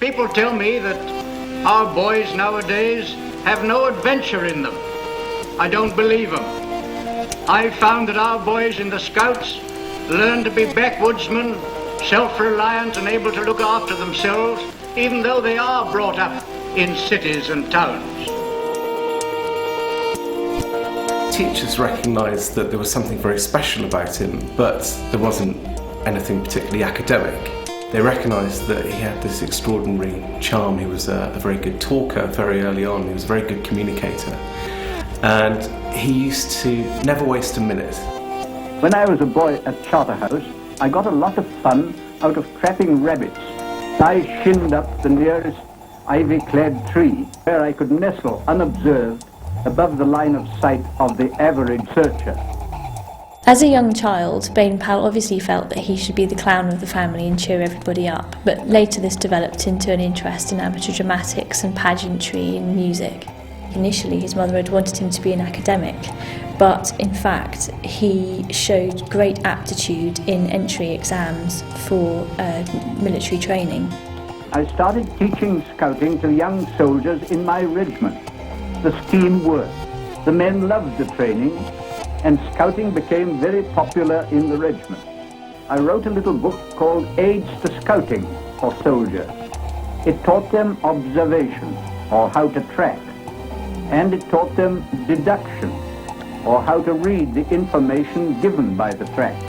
People tell me that our boys nowadays have no adventure in them. I don't believe them. I've found that our boys in the Scouts learn to be backwoodsmen, self-reliant and able to look after themselves, even though they are brought up in cities and towns. Teachers recognised that there was something very special about him, but there wasn't anything particularly academic. They recognised that he had this extraordinary charm. He was a very good talker very early on. He was a very good communicator. And he used to never waste a minute. When I was a boy at Charterhouse, I got a lot of fun out of trapping rabbits. I shinned up the nearest ivy-clad tree where I could nestle unobserved above the line of sight of the average searcher. As a young child, Baden-Powell obviously felt that he should be the clown of the family and cheer everybody up, but later this developed into an interest in amateur dramatics and pageantry and music. Initially, his mother had wanted him to be an academic, but in fact, he showed great aptitude in entry exams for military training. I started teaching scouting to young soldiers in my regiment. The scheme worked. The men loved the training, and scouting became very popular in the regiment. I wrote a little book called Aids to Scouting for soldiers. It taught them observation, or how to track, and it taught them deduction, or how to read the information given by the tracks.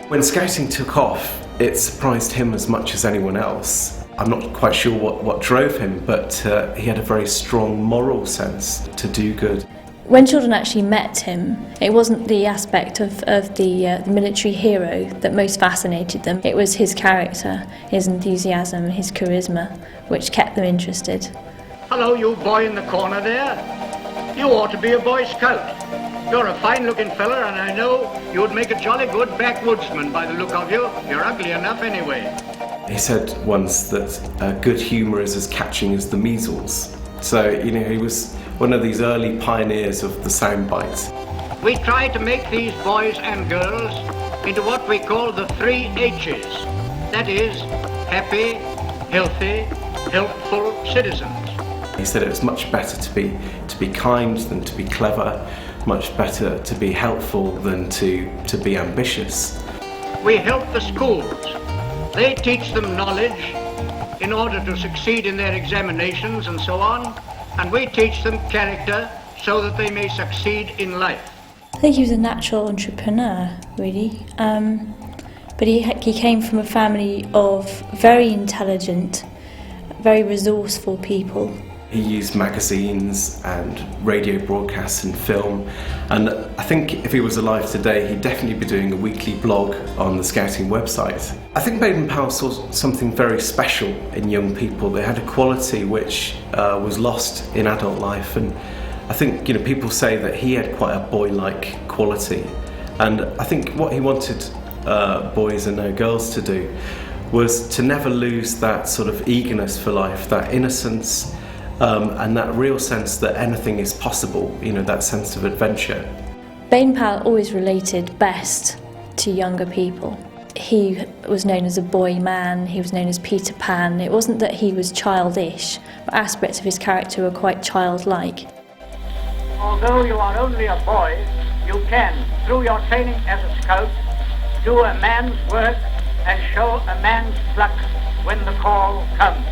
When scouting took off, it surprised him as much as anyone else. I'm not quite sure what drove him, but he had a very strong moral sense to do good. When children actually met him, it wasn't the aspect of the military hero that most fascinated them. It was his character, his enthusiasm, his charisma, which kept them interested. Hello, you boy in the corner there. You ought to be a Boy Scout. You're a fine-looking fella, and I know you would make a jolly good backwoodsman by the look of you. You're ugly enough anyway. He said once that good humour is as catching as the measles. So, he was one of these early pioneers of the soundbite. We try to make these boys and girls into what we call the 3 H's. That is, happy, healthy, helpful citizens. He said it was much better to be kind than to be clever, much better to be helpful than to be ambitious. We help the schools. They teach them knowledge in order to succeed in their examinations and so on, and we teach them character so that they may succeed in life. I think he was a natural entrepreneur, really, but he came from a family of very intelligent, very resourceful people. He used magazines and radio broadcasts and film, and I think if he was alive today, he'd definitely be doing a weekly blog on the Scouting website. I think Baden-Powell saw something very special in young people. They had a quality which was lost in adult life, and I think people say that he had quite a boy-like quality, and I think what he wanted boys and now girls to do was to never lose that sort of eagerness for life, that innocence, and that real sense that anything is possible, that sense of adventure. Baden-Powell always related best to younger people. He was known as a boy man, he was known as Peter Pan. It wasn't that he was childish, but aspects of his character were quite childlike. Although you are only a boy, you can, through your training as a scout, do a man's work and show a man's pluck when the call comes.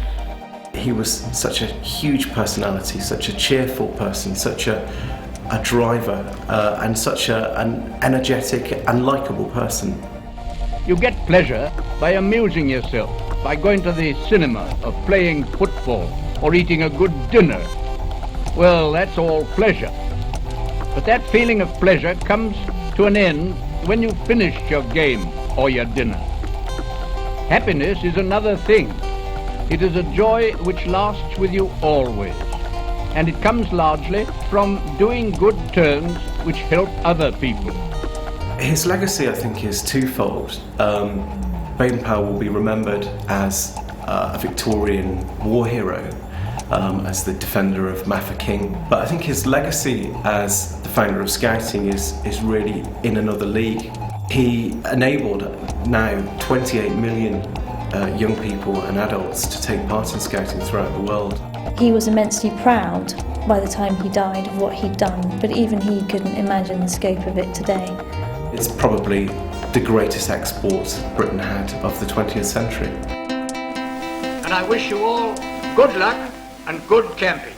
He was such a huge personality, such a cheerful person, such a driver, and such an energetic and likeable person. You get pleasure by amusing yourself, by going to the cinema, or playing football, or eating a good dinner. Well, that's all pleasure. But that feeling of pleasure comes to an end when you've finished your game or your dinner. Happiness is another thing. It is a joy which lasts with you always, and it comes largely from doing good turns which help other people. His legacy, I think, is twofold. Baden-Powell will be remembered as a Victorian war hero, as the defender of Mafeking, but I think his legacy as the founder of Scouting is really in another league. He enabled now 28 million young people and adults to take part in scouting throughout the world. He was immensely proud by the time he died of what he'd done, but even he couldn't imagine the scope of it today. It's probably the greatest export Britain had of the 20th century. And I wish you all good luck and good camping.